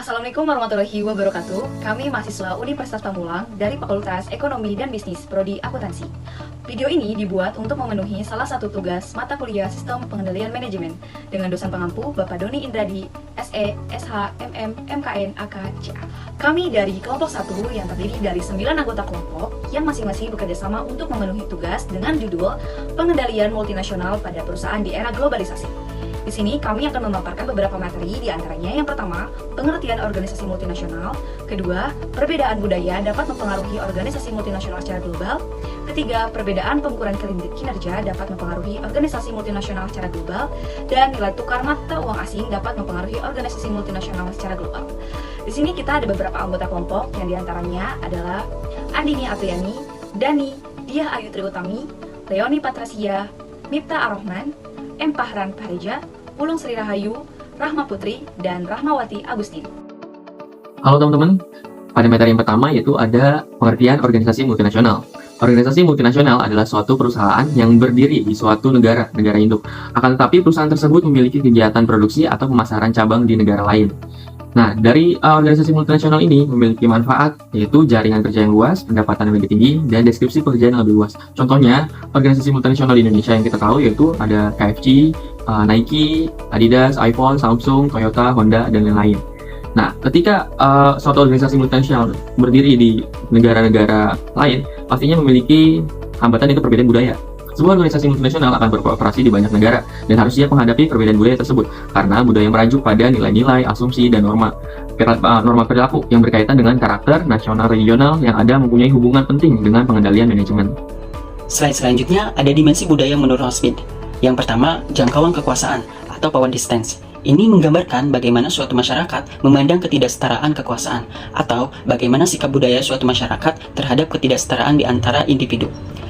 Assalamualaikum warahmatullahi wabarakatuh. Kami mahasiswa Universitas Pamulang dari Fakultas Ekonomi dan Bisnis Prodi Akuntansi. Video ini dibuat untuk memenuhi salah satu tugas mata kuliah Sistem Pengendalian Manajemen dengan dosen pengampu Bapak Doni Indradi, SE, SH, MM, MKN, AK, CA. Kami dari kelompok 1 yang terdiri dari 9 anggota kelompok yang masing-masing bekerja sama untuk memenuhi tugas dengan judul Pengendalian Multinasional pada Perusahaan di Era Globalisasi. Di sini kami akan memaparkan beberapa materi, di antaranya yang pertama, pengertian organisasi multinasional, kedua, perbedaan budaya dapat mempengaruhi organisasi multinasional secara global, ketiga, perbedaan pengukuran kinerja dapat mempengaruhi organisasi multinasional secara global, dan nilai tukar mata uang asing dapat mempengaruhi organisasi multinasional secara global. Di sini kita ada beberapa anggota kelompok yang diantaranya adalah Andini Apriyani, Dani, Diah Ayu Triutami, Leoni Patrasia, Mipta Ar-Rahman, M. Pahran Pareja, Pulung Sri Rahayu, Rahma Putri, dan Rahmawati Agustin. Halo teman-teman, pada materi yang pertama yaitu ada pengertian organisasi multinasional. Organisasi multinasional adalah suatu perusahaan yang berdiri di suatu negara induk. Akan tetapi perusahaan tersebut memiliki kegiatan produksi atau pemasaran cabang di negara lain. Nah, dari organisasi multinasional ini memiliki manfaat, yaitu jaringan kerja yang luas, pendapatan yang lebih tinggi, dan deskripsi pekerjaan yang lebih luas. Contohnya, organisasi multinasional di Indonesia yang kita tahu yaitu ada KFC, Nike, Adidas, iPhone, Samsung, Toyota, Honda, dan lain-lain. Nah, ketika suatu organisasi multinasional berdiri di negara-negara lain, pastinya memiliki hambatan, yaitu perbedaan budaya. Sebuah organisasi multinasional akan berkooperasi di banyak negara dan harus siap menghadapi perbedaan budaya tersebut karena budaya merujuk pada nilai-nilai, asumsi, dan norma perilaku yang berkaitan dengan karakter nasional regional yang ada mempunyai hubungan penting dengan pengendalian manajemen. Slide selanjutnya ada dimensi budaya menurut Smith. Yang pertama, jangkauan kekuasaan atau power distance. Ini menggambarkan bagaimana suatu masyarakat memandang ketidaksetaraan kekuasaan atau bagaimana sikap budaya suatu masyarakat terhadap ketidaksetaraan di antara individu.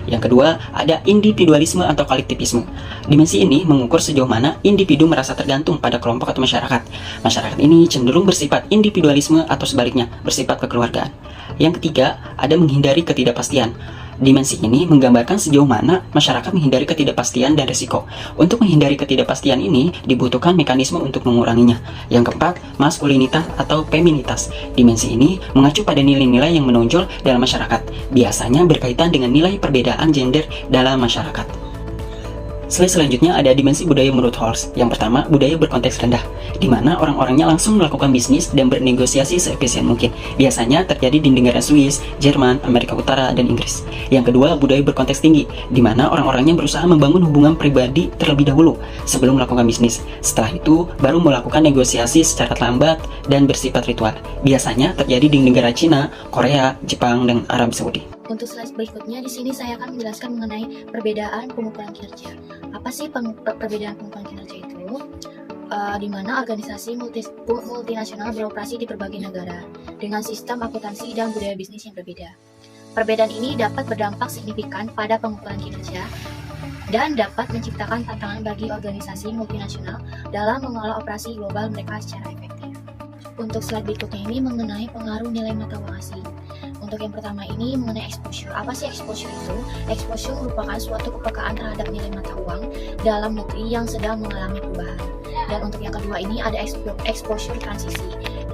Yang kedua, ada individualisme atau kolektivisme. Dimensi ini mengukur sejauh mana individu merasa tergantung pada kelompok atau masyarakat. Masyarakat ini cenderung bersifat individualisme atau sebaliknya, bersifat kekeluargaan. Yang ketiga, ada menghindari ketidakpastian. Dimensi ini menggambarkan sejauh mana masyarakat menghindari ketidakpastian dan risiko. Untuk menghindari ketidakpastian ini, dibutuhkan mekanisme untuk menguranginya. Yang keempat, maskulinitas atau feminitas. Dimensi ini mengacu pada nilai-nilai yang menonjol dalam masyarakat. Biasanya berkaitan dengan nilai perbedaan gender dalam masyarakat. Slide selanjutnya ada dimensi budaya menurut Horst. Yang pertama, budaya berkonteks rendah, di mana orang-orangnya langsung melakukan bisnis dan bernegosiasi seefisien mungkin. Biasanya terjadi di negara Swiss, Jerman, Amerika Utara, dan Inggris. Yang kedua, budaya berkonteks tinggi, di mana orang-orangnya berusaha membangun hubungan pribadi terlebih dahulu sebelum melakukan bisnis. Setelah itu, baru melakukan negosiasi secara lambat dan bersifat ritual. Biasanya terjadi di negara Cina, Korea, Jepang, dan Arab Saudi. Untuk slide berikutnya, di sini saya akan menjelaskan mengenai perbedaan pengukuran kinerja. Apa sih perbedaan pengukuran kinerja itu? Di mana organisasi multinasional beroperasi di berbagai negara dengan sistem akuntansi dan budaya bisnis yang berbeda. Perbedaan ini dapat berdampak signifikan pada pengukuran kinerja dan dapat menciptakan tantangan bagi organisasi multinasional dalam mengelola operasi global mereka secara efektif. Untuk slide berikutnya ini mengenai pengaruh nilai mata uang asing. Untuk yang pertama ini mengenai exposure. Apa sih exposure itu? Exposure merupakan suatu kepekaan terhadap nilai mata uang dalam negeri yang sedang mengalami perubahan. Dan untuk yang kedua ini ada exposure transisi.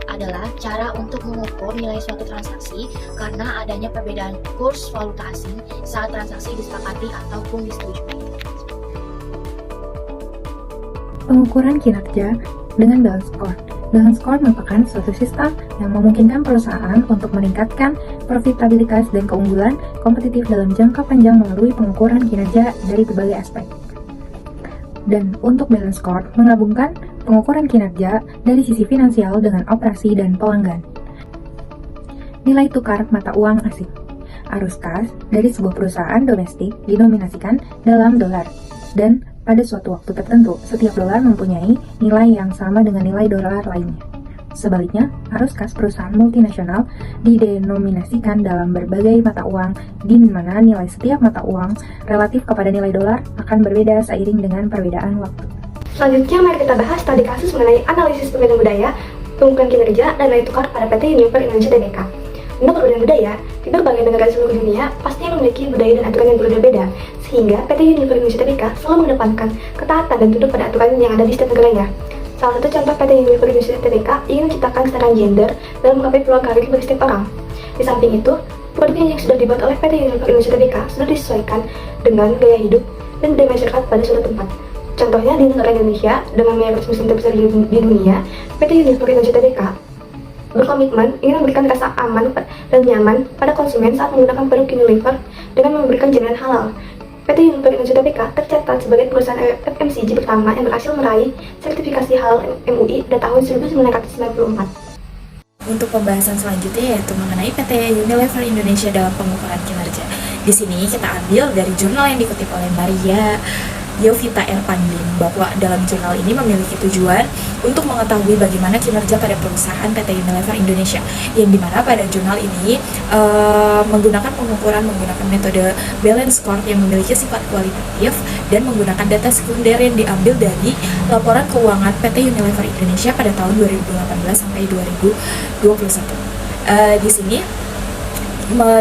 Adalah cara untuk mengukur nilai suatu transaksi karena adanya perbedaan kurs valuta asing saat transaksi disepakati ataupun disetujui. Pengukuran kinerja dengan balance score. Balance score merupakan suatu sistem yang memungkinkan perusahaan untuk meningkatkan profitabilitas dan keunggulan kompetitif dalam jangka panjang melalui pengukuran kinerja dari berbagai aspek. Dan untuk balance score menggabungkan pengukuran kinerja dari sisi finansial dengan operasi dan pelanggan. Nilai tukar mata uang asing. Arus kas dari sebuah perusahaan domestik dinominasikan dalam dolar dan pada suatu waktu tertentu, setiap dolar mempunyai nilai yang sama dengan nilai dolar lainnya. Sebaliknya, arus kas perusahaan multinasional didenominasikan dalam berbagai mata uang, di mana nilai setiap mata uang relatif kepada nilai dolar akan berbeda seiring dengan perbedaan waktu. Selanjutnya, mari kita bahas studi kasus mengenai analisis perbedaan budaya, pengukuran kinerja, dan nilai tukar pada PT Unilever Indonesia Tbk. Untuk perbedaan budaya, di berbagai negara seluruh dunia pastinya memiliki budaya dan aturan yang berbeda-beda, sehingga PT Unilever Indonesia Tbk selalu mengedepankan ketaatan dan tunduk pada aturan yang ada di setiap negaranya. Salah satu contoh PT Unilever Indonesia Tbk ingin menciptakan kesetaraan gender dalam menggapai peluang karir bagi setiap orang. Di samping itu, produk yang sudah dibuat oleh PT Unilever Indonesia Tbk sudah disesuaikan dengan gaya hidup dan budaya masyarakat pada suatu tempat. Contohnya di negara Indonesia dengan mayoritas muslim terbesar di dunia, PT Unilever Indonesia Tbk berkomitmen ingin memberikan rasa aman dan nyaman pada konsumen saat menggunakan produk Unilever dengan memberikan jaminan halal. PT Unilever Indonesia Tbk tercatat sebagai perusahaan FMCG pertama yang berhasil meraih sertifikasi halal MUI pada tahun 1994. Untuk pembahasan selanjutnya yaitu mengenai PT Unilever Indonesia dalam pengukuran kinerja. Di sini kita ambil dari jurnal yang dikutip oleh Maria Yovita Erpandin bahwa dalam jurnal ini memiliki tujuan untuk mengetahui bagaimana kinerja pada perusahaan PT Unilever Indonesia, yang dimana pada jurnal ini menggunakan pengukuran menggunakan metode balance score yang memiliki sifat kualitatif dan menggunakan data sekunder yang diambil dari laporan keuangan PT Unilever Indonesia pada tahun 2018 sampai 2021. Di sini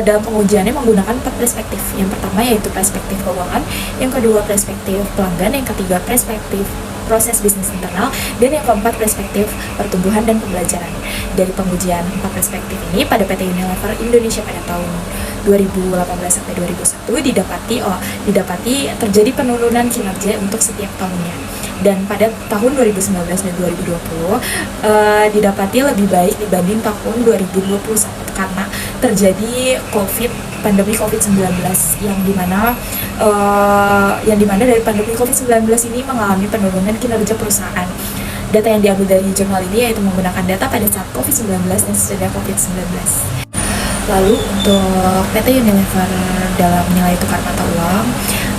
dalam pengujiannya menggunakan 4 perspektif. Yang pertama yaitu perspektif keuangan, yang kedua perspektif pelanggan, yang ketiga perspektif proses bisnis internal, dan yang keempat perspektif pertumbuhan dan pembelajaran. Dari pengujian 4 perspektif ini pada PT Unilever Indonesia pada tahun 2018 sampai 2001 didapati terjadi penurunan kinerja untuk setiap tahunnya. Dan pada tahun 2019 dan 2020 didapati lebih baik dibanding tahun 2021 karena terjadi pandemi COVID-19 yang dimana dari pandemi COVID-19 ini mengalami penurunan kinerja perusahaan. Data yang diambil dari jurnal ini yaitu menggunakan data pada saat COVID-19 dan sesudah COVID-19. Lalu untuk PT Unilever dalam nilai tukar mata uang,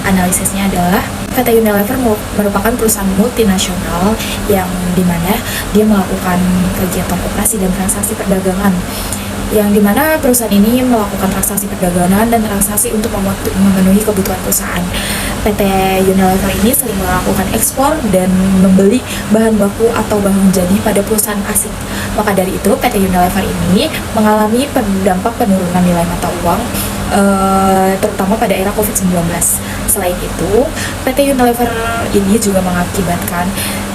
analisisnya adalah PT Unilever merupakan perusahaan multinasional yang dimana dia melakukan kegiatan operasi dan transaksi perdagangan, yang dimana perusahaan ini melakukan transaksi perdagangan dan transaksi untuk memenuhi kebutuhan perusahaan. PT Unilever ini sering melakukan ekspor dan membeli bahan baku atau bahan jadi pada perusahaan asing. Maka dari itu PT Unilever ini mengalami dampak penurunan nilai mata uang terutama pada era COVID-19. Selain itu, PT Unilever ini juga mengakibatkan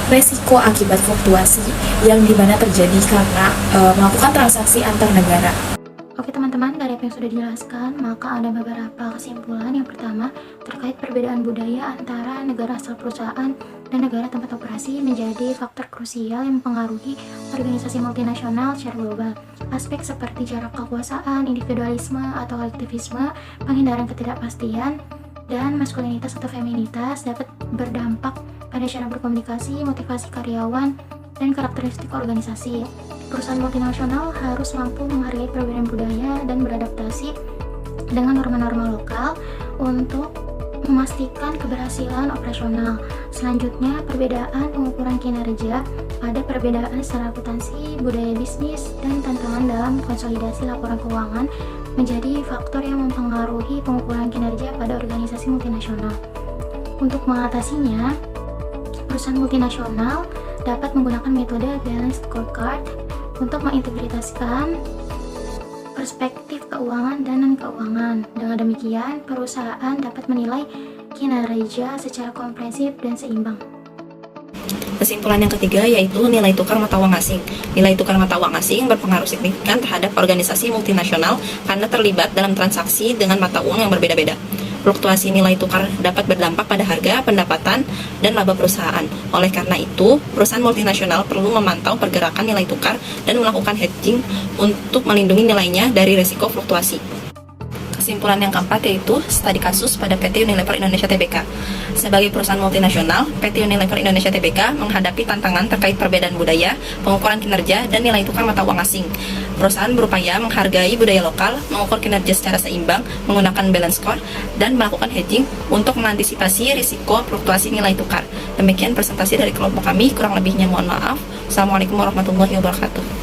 resiko akibat fluktuasi yang dimana terjadi karena melakukan transaksi antar negara. Oke teman-teman, dari apa yang sudah dijelaskan, maka ada beberapa kesimpulan. Yang pertama, terkait perbedaan budaya antara negara asal perusahaan dan negara tempat operasi menjadi faktor krusial yang mempengaruhi organisasi multinasional secara global. Aspek seperti jarak kekuasaan, individualisme atau kolektivisme, penghindaran ketidakpastian, dan maskulinitas atau feminitas dapat berdampak pada cara berkomunikasi, motivasi karyawan, dan karakteristik organisasi. Perusahaan multinasional harus mampu menghargai perbedaan budaya dan beradaptasi dengan norma-norma lokal untuk memastikan keberhasilan operasional. Selanjutnya, perbedaan pengukuran kinerja pada perbedaan secara akuntansi, budaya bisnis, dan tantangan dalam konsolidasi laporan keuangan menjadi faktor yang mempengaruhi pengukuran kinerja pada organisasi multinasional. Untuk mengatasinya, perusahaan multinasional dapat menggunakan metode balanced scorecard untuk mengintegrasikan perspektif keuangan dan non-keuangan. Dengan demikian, perusahaan dapat menilai kinerja secara komprehensif dan seimbang. Kesimpulan yang ketiga yaitu nilai tukar mata uang asing. Nilai tukar mata uang asing berpengaruh signifikan terhadap organisasi multinasional karena terlibat dalam transaksi dengan mata uang yang berbeda-beda. Fluktuasi nilai tukar dapat berdampak pada harga, pendapatan, dan laba perusahaan. Oleh karena itu, perusahaan multinasional perlu memantau pergerakan nilai tukar dan melakukan hedging untuk melindungi nilainya dari risiko fluktuasi. Kesimpulan yang keempat yaitu studi kasus pada PT Unilever Indonesia Tbk. Sebagai perusahaan multinasional, PT Unilever Indonesia Tbk menghadapi tantangan terkait perbedaan budaya, pengukuran kinerja, dan nilai tukar mata uang asing. Perusahaan berupaya menghargai budaya lokal, mengukur kinerja secara seimbang, menggunakan balance score, dan melakukan hedging untuk mengantisipasi risiko fluktuasi nilai tukar. Demikian presentasi dari kelompok kami, kurang lebihnya mohon maaf. Assalamualaikum warahmatullahi wabarakatuh.